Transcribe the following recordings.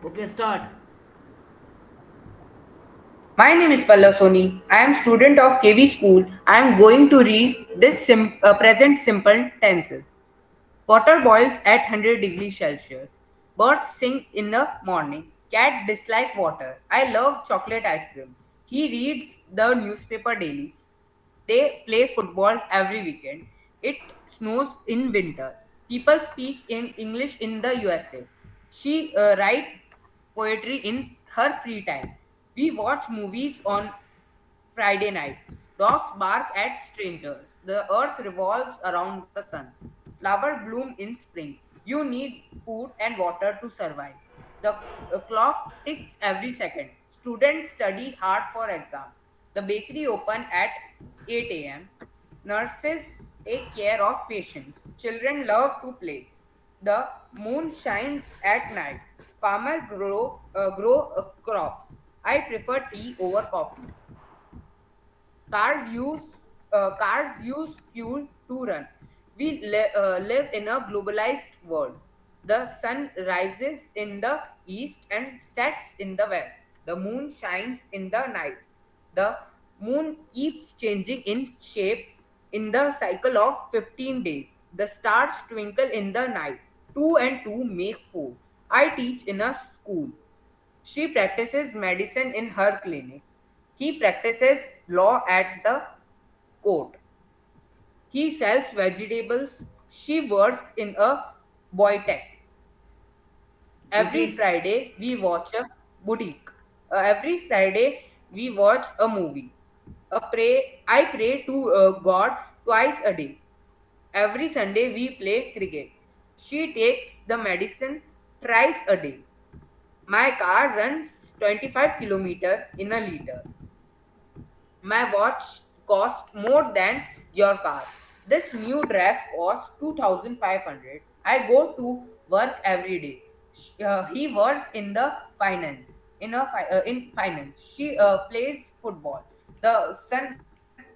Okay, start. My name is Pallav Soni. I am student of KV school. I am going to read this present simple tenses. Water boils at 100 degrees Celsius. Birds sing in the morning. Cat dislike water. I love chocolate ice cream. He reads the newspaper daily. They play football every weekend. It snows in winter. People speak in English in the USA. She writes poetry in her free time. We watch movies on Friday nights. Dogs bark at strangers. The earth revolves around the sun. Flowers bloom in spring. You need food and water to survive. The clock ticks every second. Students study hard for exam. The bakery open at 8 a.m. Nurses take care of patients. Children love to play. The moon shines at night. Farmers grow crops. I prefer tea over coffee. Cars use fuel to run. We live in a globalized world. The sun rises in the east and sets in the west. The moon shines in the night. The moon keeps changing in shape in the cycle of 15 days. The stars twinkle in the night. Two and two make four. I teach in a school. She practices medicine in her clinic. He practices law at the court. He sells vegetables. She works in a boutique. Every Repeat. Friday we watch a boutique. Every Friday we watch a movie. I pray to God twice a day. Every Sunday we play cricket. She takes the medicine thrice a day. My car runs 25 kilometers in a liter. My watch cost more than your car. This new dress costs 2500. I go to work every day. He worked in the finance. In finance, she plays football. The sun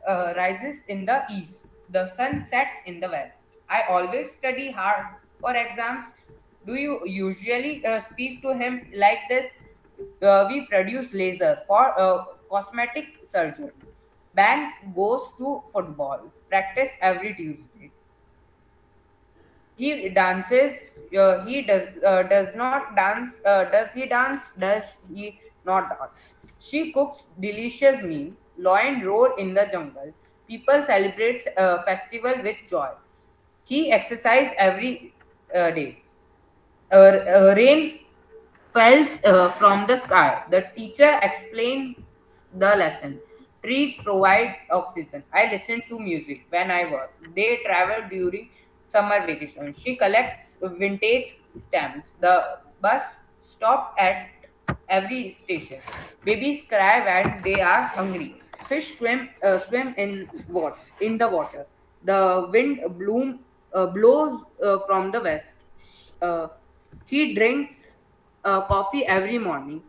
rises in the east. The sun sets in the west. I always study hard for exams. Do you usually speak to him like this? We produce laser for cosmetic surgery. Band goes to football practice every Tuesday. He dances. He does not dance. Does he dance? Does he not dance? She cooks delicious meal. Lion roar in the jungle. People celebrate festival with joy. He exercise every day. Rain falls from the sky. The teacher explains the lesson. Trees provide oxygen. I listen to music when I work. They travel during summer vacation. She collects vintage stamps. The bus stop at every station. Babies cry when they are hungry. Fish swim in the water. The wind blows from the west. Uh, he drinks coffee every morning.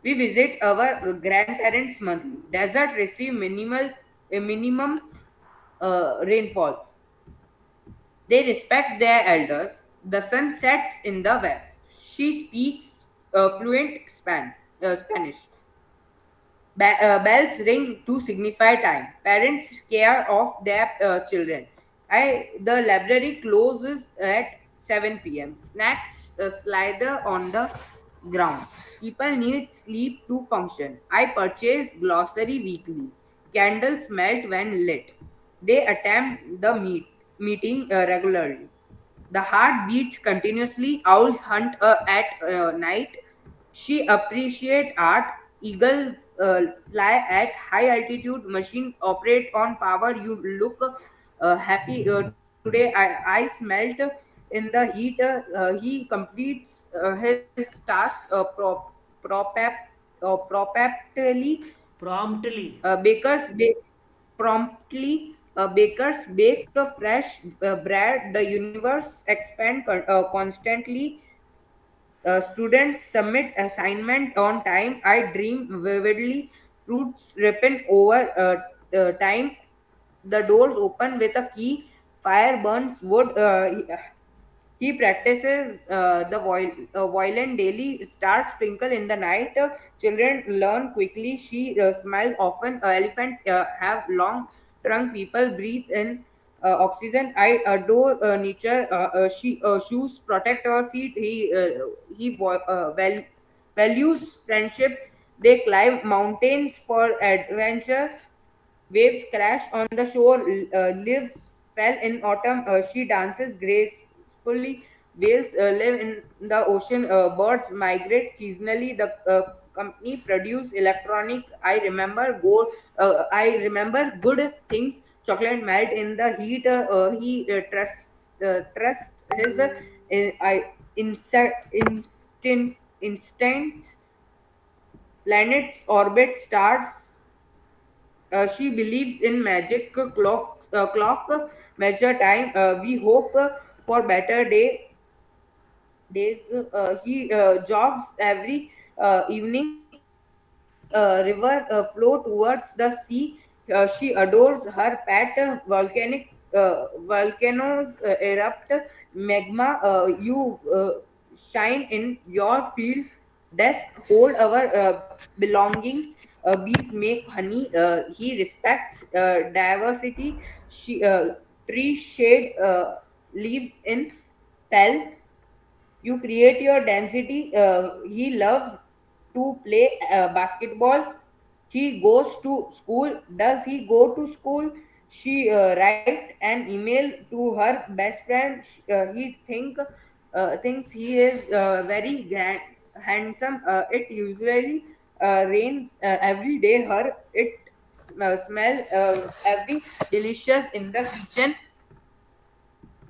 We visit our grandparents monthly. Desert receive a minimum rainfall. They respect their elders. The sun sets in the west. She speaks fluent Spanish. Bells ring to signify time. Parents care of their children. The library closes at 7 p.m. Snacks slither on the ground. People need sleep to function. I purchase glossary weekly. Candles melt when lit. They attend the meeting regularly. The heart beats continuously. Owl hunt at night. She appreciate art. Eagles fly at high altitude. Machine operate on power. You look happy today. I smelt in the heat. He completes his task properly. Promptly. Bakers bake promptly. Bakers bake a fresh bread. The universe expand constantly. Students submit assignment on time. I dream vividly. Fruits ripen over time. The doors open with a key. Fire burns wood. He practices violin daily. Stars twinkle in the night. Children learn quickly. She smiles often. Elephant have long trunk. People breathe in oxygen. I adore nature. She shoes protect our feet. He values friendship. They climb mountains for adventure. Waves crash on the shore. Leaves fell in autumn. She dances gracefully. Whales live in the ocean. Birds migrate seasonally. The company produce electronic. I remember good things. Chocolate melt in the heat. He trust his instincts. Planets orbit stars. She believes in magic clock measure time. We hope for better days. He jogs every evening. River flow towards the sea. She adores her pet. Volcanoes erupt. Magma. You shine in your field. Desk hold our belonging. Bees make honey. He respects diversity. Tree shade leaves in tell. You create your density. He loves to play basketball. He goes to school. Does he go to school? She write an email to her best friend. He thinks he is very handsome. It usually rains every day. It smell every delicious in the kitchen.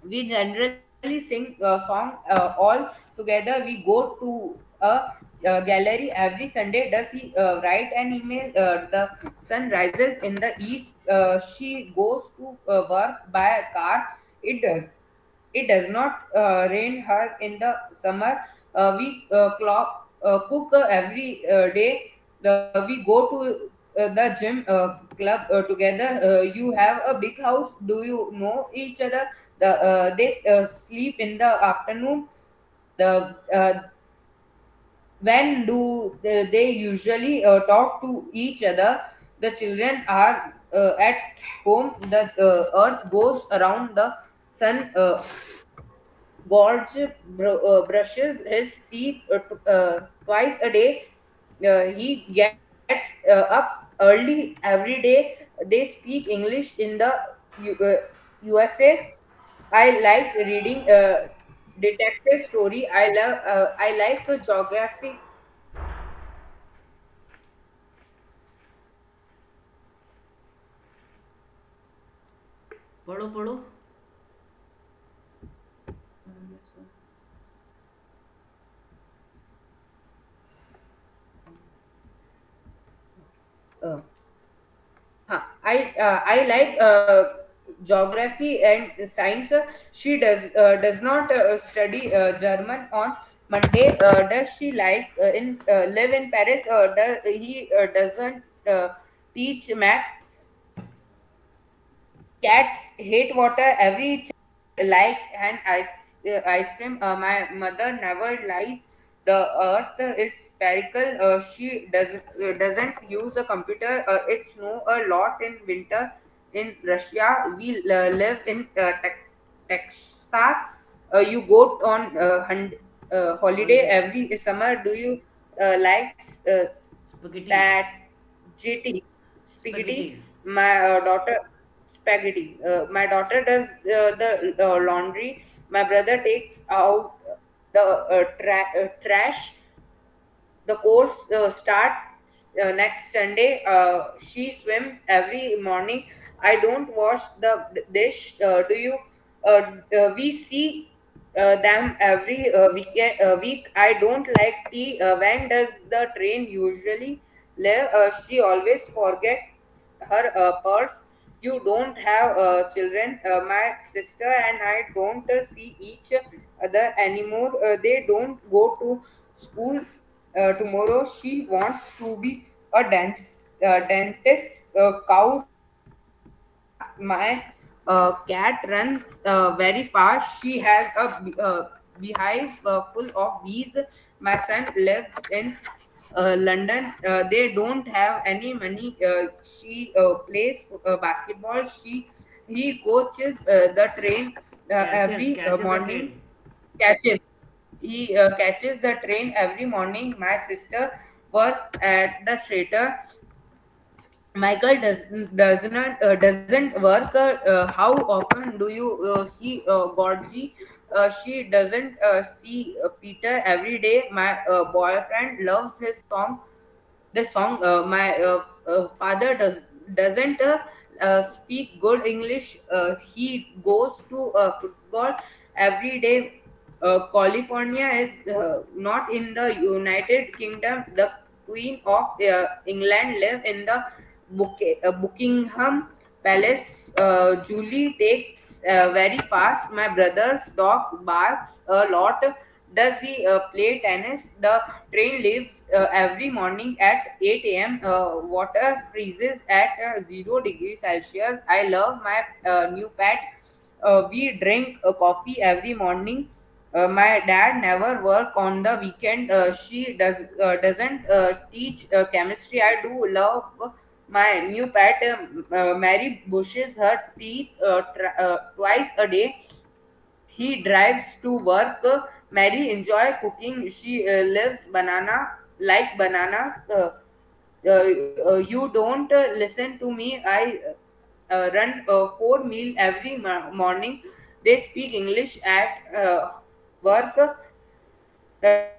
We generally sing a song all together. We go to a gallery every Sunday. Does he write an email? The sun rises in the east. She goes to work by a car. It does not rain her in the summer. We cook every day. We go to the gym club together. You have a big house. Do you know each other? They sleep in the afternoon. The uh, when do they usually talk to each other? The children are at home. The earth goes around the sun. Gorge brushes his teeth twice a day. He gets up early every day. They speak English in the USA. I like reading detective story. I like geography. पढ़ो पढ़ो। Uh, I like geography and science. She does not study German on Monday. Does she like live in Paris? Does he doesn't teach maths? Cats hate water. Every child like an ice cream. My mother never lies. The earth is spherical. She doesn't use a computer. It snow a lot in winter in Russia. We live in Texas. You go on holiday holiday. every summer. Do you like spaghetti. spaghetti? Spaghetti. Spaghetti. My daughter spaghetti. My daughter does the laundry. My brother takes out the trash. The course starts next Sunday. She swims every morning. I don't wash the dish. Do you? We see them every week. I don't like tea. When does the train usually leave? She always forgets her purse. You don't have children. My sister and I don't see each other anymore. They don't go to school tomorrow. She wants to be a dentist. Cows my cat runs very fast. She has a beehive full of bees. My son lives in London. They don't have any money. She plays basketball. He coaches the train every catches the morning. train. Catches. He catches the train every morning. My sister works at the theater. Michael doesn't work. How often do you see Gorgie? She doesn't see Peter every day. My boyfriend loves his song. This song. My father doesn't speak good English. He goes to football every day. California is not in the United Kingdom. The Queen of England live in the Buckingham Palace. Julie takes very fast. My brother's dog barks a lot. Does he play tennis? The train leaves every morning at 8 a.m. Water freezes at 0 degrees Celsius. I love my new pet. We drink coffee every morning. My dad never work on the weekend. She doesn't teach chemistry. I do love my new pet. Mary bushes her teeth twice a day. He drives to work. Mary enjoy cooking. She lives banana like bananas. You don't listen to me. I run 4 meal every morning. They speak English at work. The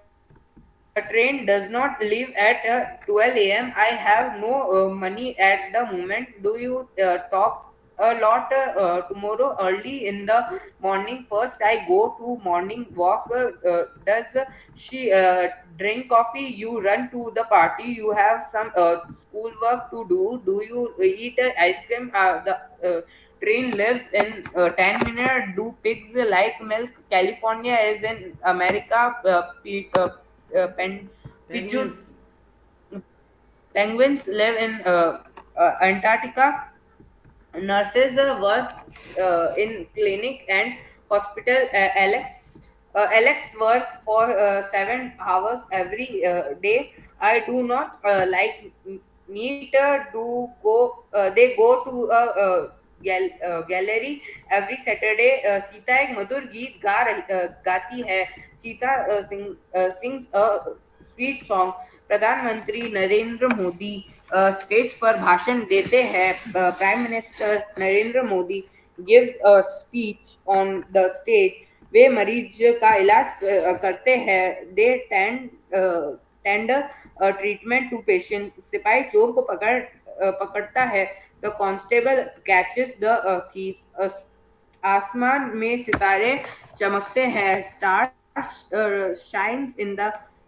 train does not leave at 12 a.m. I have no money at the moment. Do you talk a lot tomorrow early in the morning? First, I go to morning walk. Does she drink coffee? You run to the party. You have some school work to do. Do you eat ice cream? The train lives in 10 minutes. Do pigs like milk? California is in America. Pigeon Penguins. penguins live in Antarctica. Nurses work in clinic and hospital. Alex work for 7 hours every day. I do not like meet. Do go? They go to a gallery every Saturday. Sita एक मधुर गीत गाती है. Sita sings a sweet song. प्रधानमंत्री Narendra Modi stage पर भाषण देते हैं. Prime minister Narendra Modi give a speech on the stage. वे मरीज का इलाज करते हैं. They tender treatment to patient. सिपाही चोर को पकड़ता है. The constable catches the thief. आसमान में सितारे चमकते हैं. Stars shines in the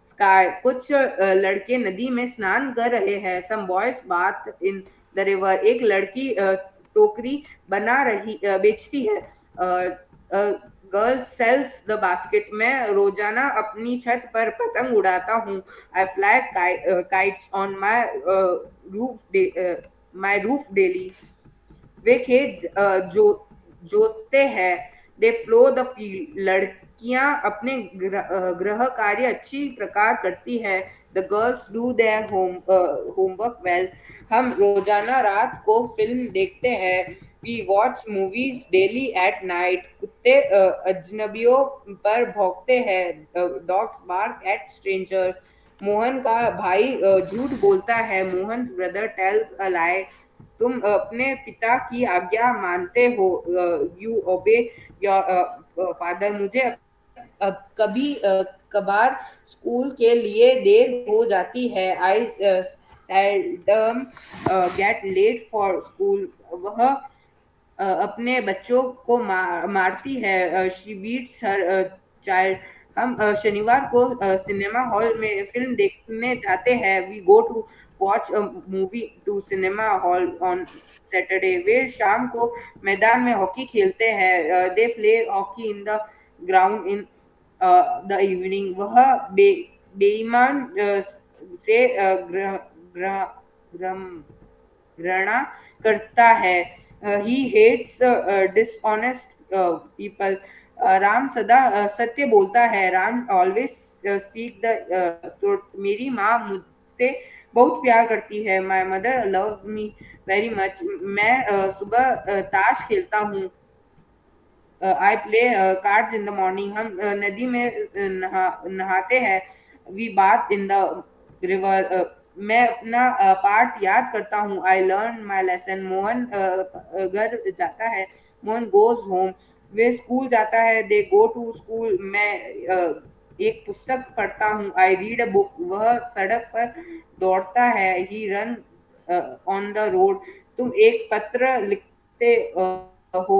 sky. कुछ लड़के नदी में स्नान कर रहे हैं. Some boys bath in the river. एक लड़की टोकरी बेचती है. Girl sells the basket. मैं रोजाना अपनी छत पर पतंग उड़ाता हूँ. I fly kites on my roof daily. वे खेत जोतते हैं. They plough the field. लड़कियां अपने गृह कार्य अच्छी प्रकार करती है. The girls do their homework well. हम रोजाना रात को फिल्म देखते हैं. We watch movies daily at night. कुत्ते अजनबियों पर भौंकते हैं. Dogs bark at strangers. Mohan का भाई झूठ बोलता है. Mohan brother tells a lie. तुम अपने पिता की आज्ञा मानते हो. यू ओबे योर फादर. मुझे कभी कभार स्कूल के लिए देर हो जाती है. I seldom get late for school. वह अपने बच्चों को मारती है. She beats her child. हम शनिवार को सिनेमा हॉल में फिल्म देखने जाते हैं. We go to watch a movie to cinema hall on Saturday. वे शाम को मैदान में हॉकी खेलते हैं. They play hockey in the ground in the evening. वह बेईमान से घृणा करता है. he hates dishonest people. Ram सदा सत्य बोलता है. Ram always speak the truth. मेरी माँ मुझसे बहुत प्यार करती है. My mother loves me very much. मैं सुबह ताश खेलता हूँ. I play cards in the morning. हम नदी में नहाते हैं. We bath in the river. मैं अपना पाठ याद करता हूँ. I learn my lesson. Mohan घर जाता है. Mohan goes home. वे स्कूल जाता है. They go to school. मैं एक पुस्तक पढ़ता हूँ. I read a book. वह सड़क पर दौड़ता है. He run on the road. तुम एक पत्र लिखते हो.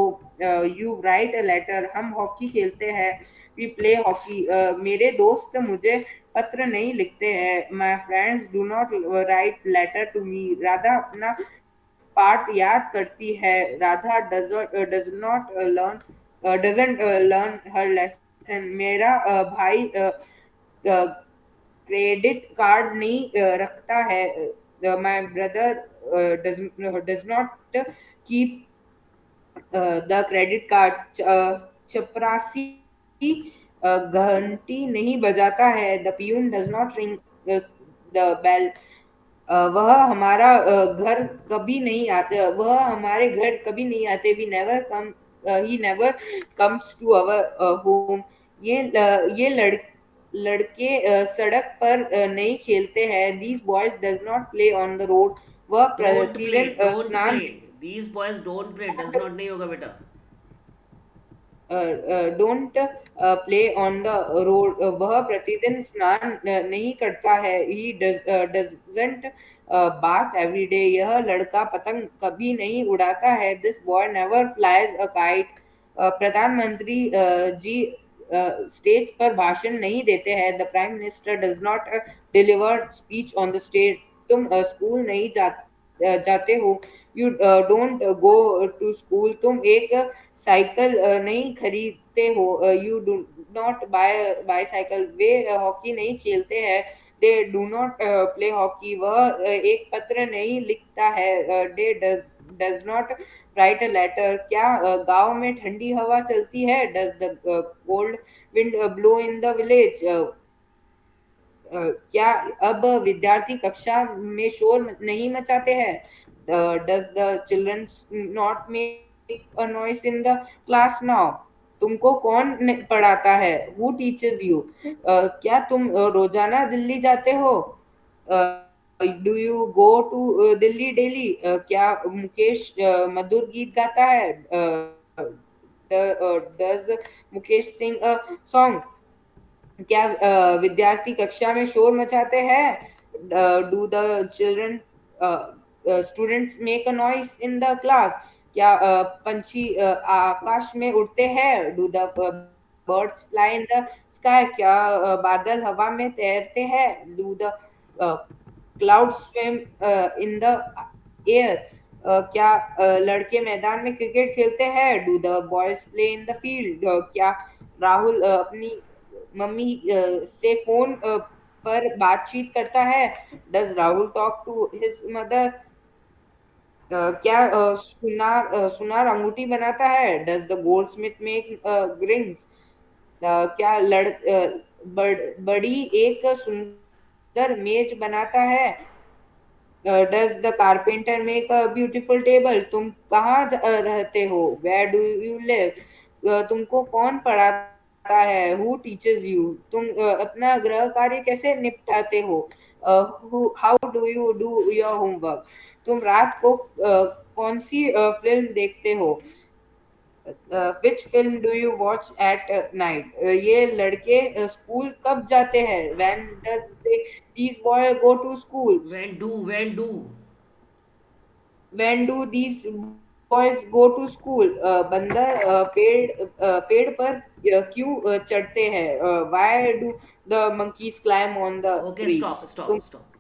You right a letter. हम हॉकी खेलते हैं. We play hockey. मेरे दोस्त मुझे पत्र नहीं लिखते हैं. My friends do not write letter to me. Radha अपना पाठ याद करती है. Radha does not learn doesn't learn her lesson. मेरा भाई क्रेडिट कार्ड नहीं रखता है. My brother does not keep the credit card. चपरासी घंटी नहीं बजाता है. The peon does not ring the bell. वह हमारा घर कभी नहीं आते. वह हमारे घर कभी नहीं आते. We never come. He never comes to our home. ये लड़के सड़क पर नहीं खेलते हैं. These boys does not play on the road. वह डोंट प्ले, प्रतिदिन डोंट स्नान play. These boys don't play, does not नहीं होगा बेटा. Don't play on the road. वह प्रतिदिन स्नान नहीं करता है. He doesn't bath every day. यह लड़का पतंग कभी नहीं उड़ाता है. This boy never flies a kite. प्रधानमंत्री जी स्टेज पर भाषण नहीं देते हैं. The prime minister does not deliver speech on the stage. तुम स्कूल नहीं जाते हो. You don't go to school. तुम एक साइकिल नहीं खरीदते हो. You do not buy cycle. वे हॉकी नहीं खेलते हैं. They do not play hockey. वह एक पत्र नहीं लिखता है. They does not write a letter. क्या गांव में ठंडी हवा चलती है? Does the cold wind blow in the village. क्या अब विद्यार्थी कक्षा में शोर नहीं मचाते हैं? Does the children not make a noise in the class now. तुमको कौन पढ़ाता है? Who teachers you. क्या तुम रोजाना दिल्ली जाते हो? Do you go to Delhi daily. क्या मुकेश मधुर गीत गाता है? Does Mukesh sing a song. क्या विद्यार्थी कक्षा में शोर मचाते हैं? Do the children students make a noise in the class. क्या पंछी आकाश में उड़ते हैं? Do the birds fly in the sky. क्या बादल हवा में तैरते हैं? Do the cloud swim in the air. क्या लड़के मैदान में क्रिकेट खेलते हैं? Do the boys play in the field. क्या राहुल अपनी मम्मी से फोन पर बातचीत करता है? Does Rahul talk to his mother. क्या सुनार अंगूठी बनाता है? Does the gold smith make rings. क्या बड़ी एक सुंदर मेज बनाता है? Does the carpenter make a beautiful table. तुम कहाँ रहते हो? Where do you live. तुमको कौन पढ़ाता है? Who teachers you. तुम अपना गृह कार्य कैसे निपटाते हो? How do you do your homework. तुम रात को कौन सी फिल्म देखते हो? Which film do you watch at night. ये लड़के स्कूल कब जाते हैं? When does these boy go to school. When do. When do these boys go to school? बंदर पेड़ पर क्यों चढ़ते हैं? Why do the monkeys climb on the Okay, tree? stop, stop, तुम stop.